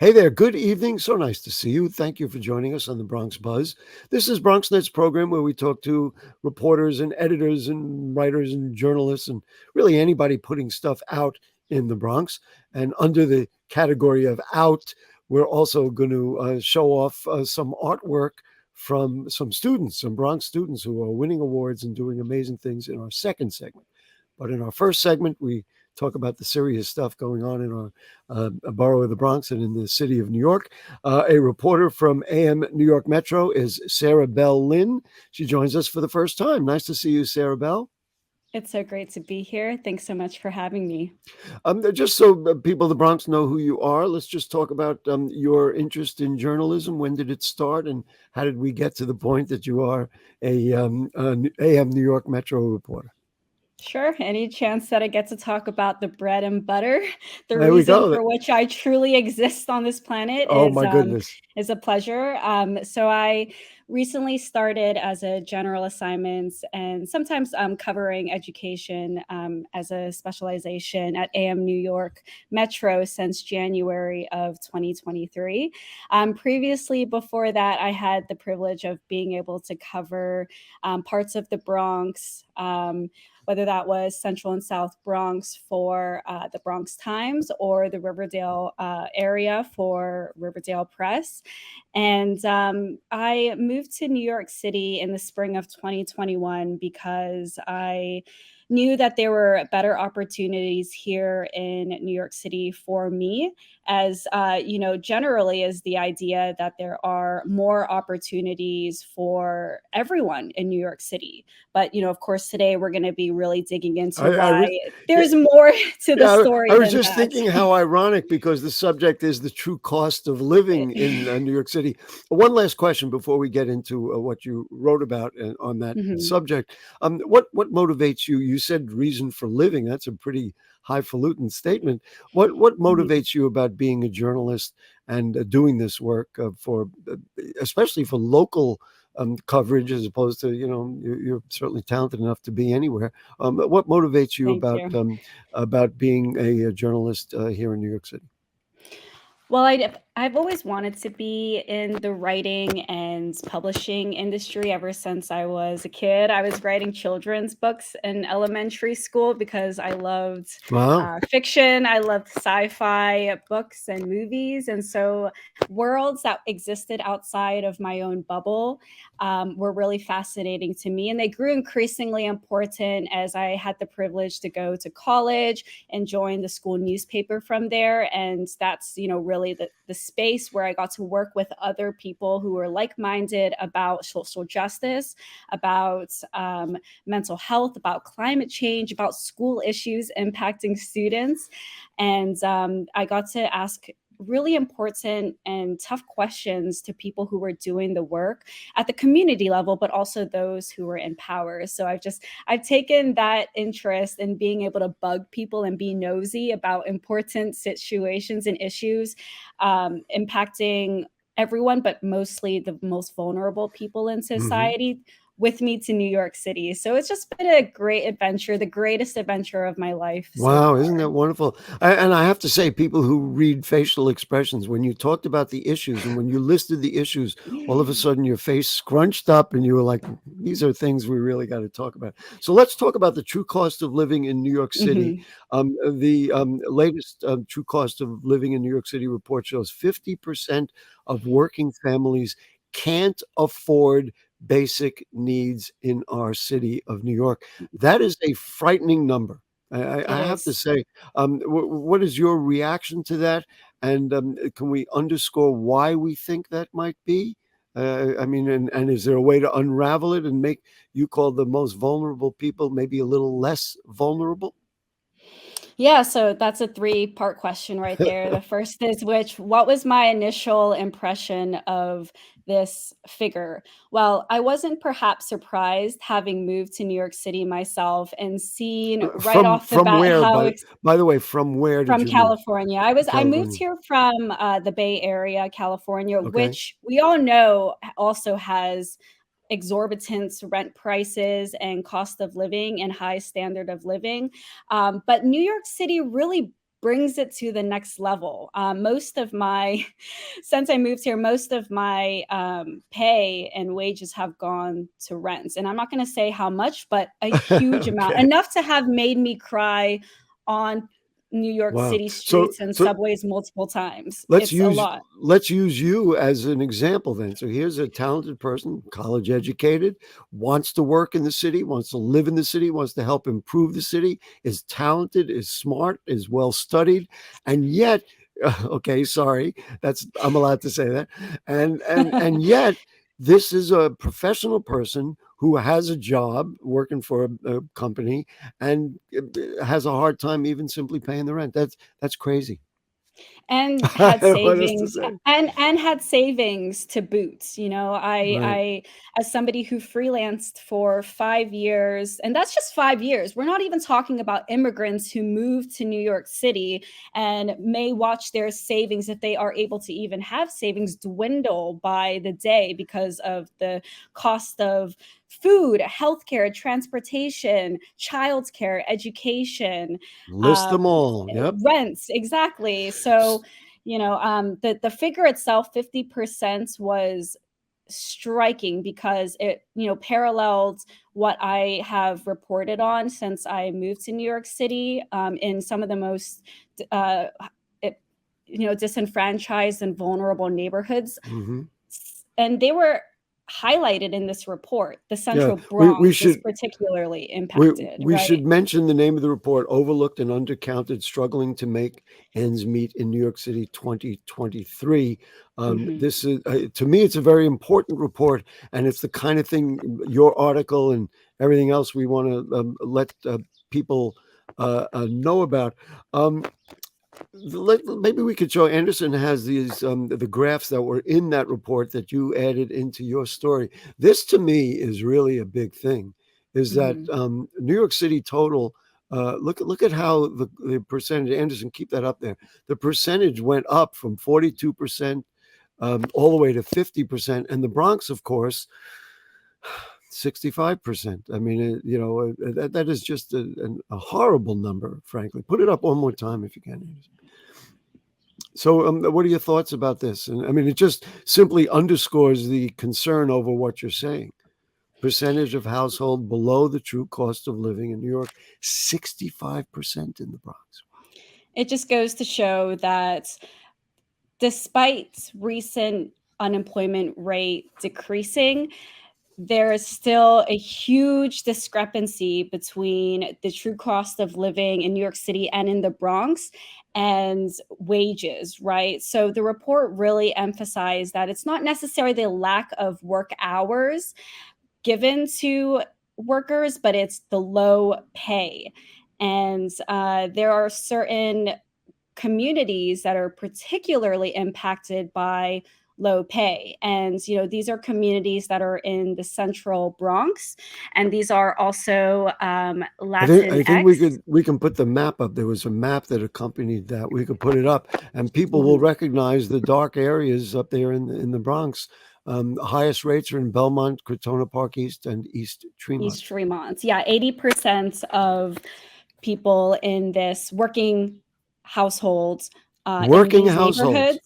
Hey there, good evening. So nice to see you. Thank you for joining us on the Bronx Buzz. This is BronxNet's program where we talk to reporters and editors and writers and journalists and really anybody putting stuff out in the Bronx. And under the category of out, we're also going to show off some artwork from some students, some Bronx students who are winning awards and doing amazing things in our second segment. But in our first segment, we talk about the serious stuff going on in our borough of the Bronx and in the city of New York. A reporter from amNewYork Metro is Sarah Belle Lin. She joins us for the first time. Nice to see you, Sarah Belle. It's so great to be here. Thanks so much for having me. Just so people of the Bronx know who you are, let's just talk about your interest in journalism. When did it start, and how did we get to the point that you are an AM New York Metro reporter? Sure, any chance that I get to talk about the bread and butter, the There we reason go. for which I truly exist on this planet Oh my goodness. is a pleasure. So I recently started as a general assignments and sometimes covering education as a specialization at AM New York Metro since January of 2023. Previously, before that, I had the privilege of being able to cover parts of the Bronx. Whether that was Central and South Bronx for the Bronx Times or the Riverdale area for Riverdale Press. And I moved to New York City in the spring of 2021 because I knew that there were better opportunities here in New York City for me, as generally is the idea that there are more opportunities for everyone in New York City. But of course, today we're going to be really digging into I why was, yeah, there's more to the Yeah, I story was than just that. thinking how ironic because the subject is the true cost of living in New York City. One last question before we get into what you wrote about on that Mhm. subject. What motivates you? You said reason for living. That's a pretty highfalutin statement. What Mhm. motivates you about being a journalist and doing this work especially for local coverage as opposed to you're certainly talented enough to be anywhere. What motivates you Thank you. about being a journalist here in New York City? Well, I've always wanted to be in the writing and publishing industry ever since I was a kid. I was writing children's books in elementary school because I loved Wow. fiction. I loved sci-fi books and movies, and so worlds that existed outside of my own bubble were really fascinating to me, and they grew increasingly important as I had the privilege to go to college and join the school newspaper from there. And that's, really the space where I got to work with other people who were like-minded about social justice, about mental health, about climate change, about school issues impacting students. And I got to ask really important and tough questions to people who were doing the work at the community level, but also those who were in power. So I've taken that interest in being able to bug people and be nosy about important situations and issues impacting everyone, but mostly the most vulnerable people in Hmm. society with me to New York City. So it's just been a great adventure, the greatest adventure of my life so Wow, far. isn't that wonderful? And I have to say, people who read facial expressions, when you talked about the issues and when you listed the issues, all of a sudden your face scrunched up and you were like, these are things we really got to talk about. So let's talk about the true cost of living in New York City. Mhm. The latest true cost of living in New York City report shows 50% of working families can't afford basic needs in our city of New York. That is a frightening number. I It have to is. say, what is your reaction to that? And can we underscore why we think that might be? I mean, and is there a way to unravel it and make you call the most vulnerable people maybe a little less vulnerable? Yeah, so that's a three-part question right there. The first is what was my initial impression of this figure? Well, I wasn't perhaps surprised having moved to New York City myself and seen right off the From bat where? how By the way, from where did from you move? California. I moved California. here from, the Bay Area, California, Okay. which we all know also has exorbitant rent prices and cost of living and high standard of living. But New York City really brings it to the next level. Most of my, since I moved here, most of my pay and wages have gone to rents. And I'm not going to say how much, but a huge amount, Okay. enough to have made me cry on New York Wow. City So streets and so subways multiple times. let's It's a use lot. let's use you as an example then. So here's a talented person, college educated, wants to work in the city, wants to live in the city, wants to help improve the city, is talented, is smart, is well studied, and yet okay, sorry, that's I'm allowed to say that. And yet this is a professional person who has a job working for a company and has a hard time even simply paying the rent. That's crazy. And I had don't know what else to savings, say. and had savings to boot. You know, Right. I as somebody who freelanced for 5 years, and that's just 5 years. We're not even talking about immigrants who move to New York City and may watch their savings, if they are able to even have savings, dwindle by the day because of the cost of food, healthcare, transportation, childcare, education, List them um, all. Yep. rents, exactly. So, the figure itself, 50%, was striking because it, paralleled what I have reported on since I moved to New York City, in some of the most uh, it, disenfranchised and vulnerable neighborhoods. Mhm. And they were highlighted in this report. The Yeah. Central We Bronx was should particularly we impacted, we right? should mention the name of the report, Overlooked and Undercounted, Struggling to Make Ends Meet in New York City 2023. Hmm. This is, to me, it's a very important report, and it's the kind of thing, your article and everything else we want to let people know about. Um, Maybe we could show Anderson has these the graphs that were in that report that you added into your story. This to me is really a big thing. Is that Hmm. New York City total? Look at how the percentage. Anderson, keep that up there. The percentage went up from 42% all the way to 50%, and the Bronx, of course, 65%. I mean, that is just a horrible number, frankly. Put it up one more time if you can, Anderson. So, what are your thoughts about this? And I mean, it just simply underscores the concern over what you're saying. Percentage of household below the true cost of living in New York, 65% in the Bronx. It just goes to show that despite recent unemployment rate decreasing, there is still a huge discrepancy between the true cost of living in New York City and in the Bronx and wages, right? So the report really emphasized that it's not necessarily the lack of work hours given to workers, but it's the low pay. And there are certain communities that are particularly impacted by low pay. And, these are communities that are in the central Bronx. And these are also I think we Latinx. could we can put the map up. There was a map that accompanied that. We could put it up, and people will Mhm. recognize the dark areas up there in the Bronx. Highest rates are in Belmont, Crotona Park East, and East Tremont. East Fremont. Yeah, 80% of people in this working households in Working these households. neighborhoods.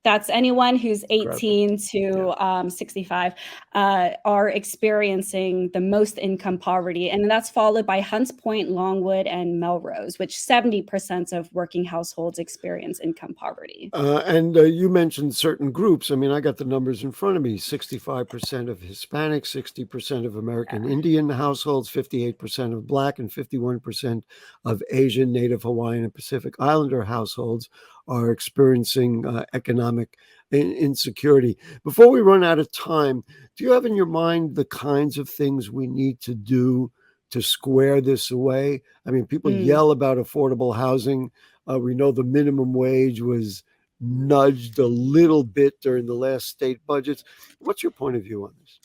That's anyone who's Incredible. 18 Yeah. to 65 are experiencing the most income poverty. And that's followed by Hunts Point, Longwood, and Melrose, which 70% of working households experience income poverty. And you mentioned certain groups. I mean, I got the numbers in front of me: 65% of Hispanic, 60% of American Yeah. Indian households, 58% of Black, and 51% of Asian, Native Hawaiian, and Pacific Islander households are experiencing economic insecurity. Before we run out of time, do you have in your mind the kinds of things we need to do to square this away? I mean, people Mm. yell about affordable housing. We know the minimum wage was nudged a little bit during the last state budgets. What's your point of view on this?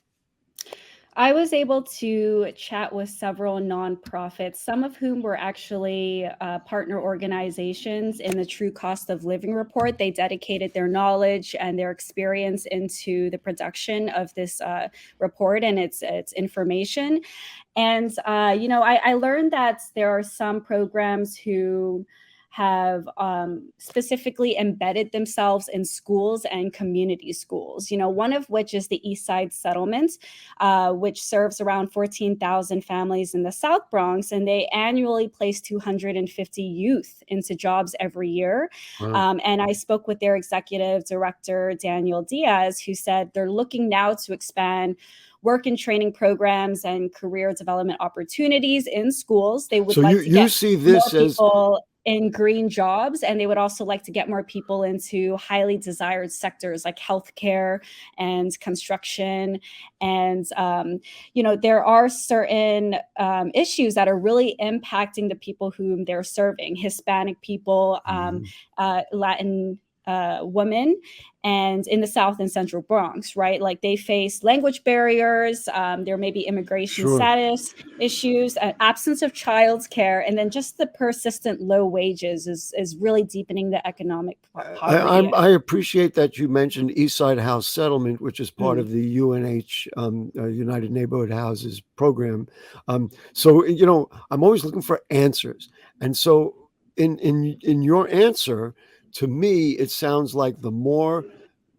I was able to chat with several nonprofits, some of whom were actually partner organizations in the True Cost of Living report. They dedicated their knowledge and their experience into the production of this report and its information. And I learned that there are some programs who have specifically embedded themselves in schools and community schools. One of which is the East Side Settlement, which serves around 14,000 families in the South Bronx, and they annually place 250 youth into jobs every year. Wow. And I spoke with their executive director, Daniel Diaz, who said they're looking now to expand work and training programs and career development opportunities in schools. They would So like to you get see more this as people in green jobs, and they would also like to get more people into highly desired sectors like healthcare and construction. And there are certain issues that are really impacting the people whom they're serving: Hispanic people, Latin women, and in the South and Central Bronx, right? Like, they face language barriers. There may be immigration sure. status issues, absence of childcare, and then just the persistent low wages is really deepening the economic poverty. I appreciate that you mentioned East Side House Settlement, which is part Mm. of the UNH United Neighborhood Houses program. So I'm always looking for answers, and so in your answer to me, it sounds like the more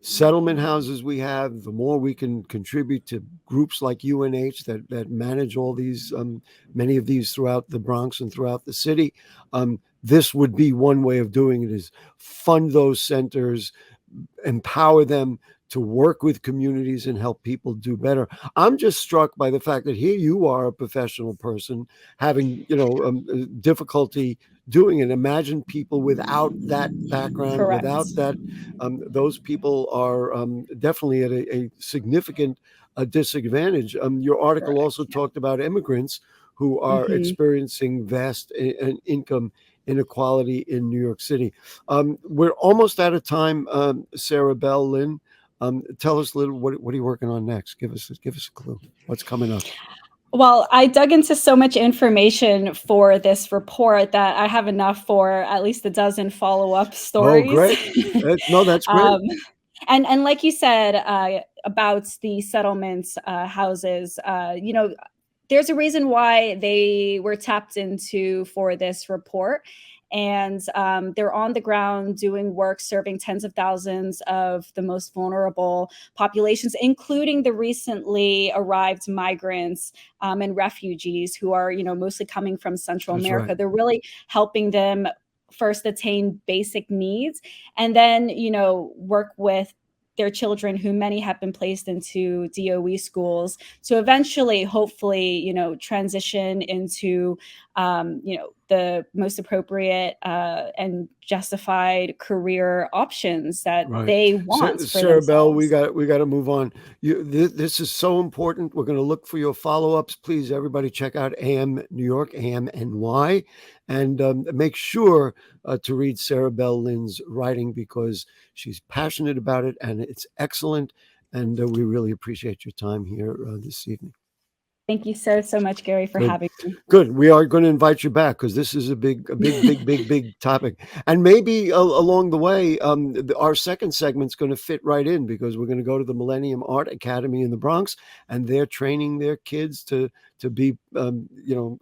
settlement houses we have, the more we can contribute to groups like UNH that manage all these, many of these throughout the Bronx and throughout the city. This would be one way of doing it: is fund those centers, empower them to work with communities and help people do better. I'm just struck by the fact that here you are, a professional person, having difficulty doing it. Imagine people without that background, Correct. without that. Those people are definitely at a significant disadvantage. Your article Correct. also talked about immigrants who are Mhm. experiencing vast income inequality in New York City. We're almost out of time, Sarah Belle Lin. Tell us a little, what are you working on next? Give us a clue. What's coming up? Well, I dug into so much information for this report that I have enough for at least a dozen follow-up Oh, stories. great. No, that's great. um, and like you said, about the settlement houses, there's a reason why they were tapped into for this report. And they're on the ground doing work, serving tens of thousands of the most vulnerable populations, including the recently arrived migrants and refugees who are, mostly coming from Central That's America. right. They're really helping them first attain basic needs, and then, work with their children, who many have been placed into DOE schools, to eventually, hopefully, transition into, the most appropriate and justified career options that Right. they want for Sarah Bell, we themselves. got to move on. This is so important. We're going to look for your follow-ups. Please, everybody, check out amNewYork, AMNY, and make sure to read Sarah Belle Lin's writing, because she's passionate about it and it's excellent. And we really appreciate your time here this evening. Thank you so much, Gary, for Good. having me. Good. We are going to invite you back, because this is a big topic. And maybe along the way, our second segment's going to fit right in, because we're going to go to the Millennium Art Academy in the Bronx, and they're training their kids to be,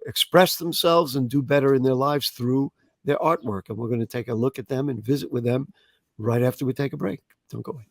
express themselves and do better in their lives through their artwork. And we're going to take a look at them and visit with them right after we take a break. Don't go away.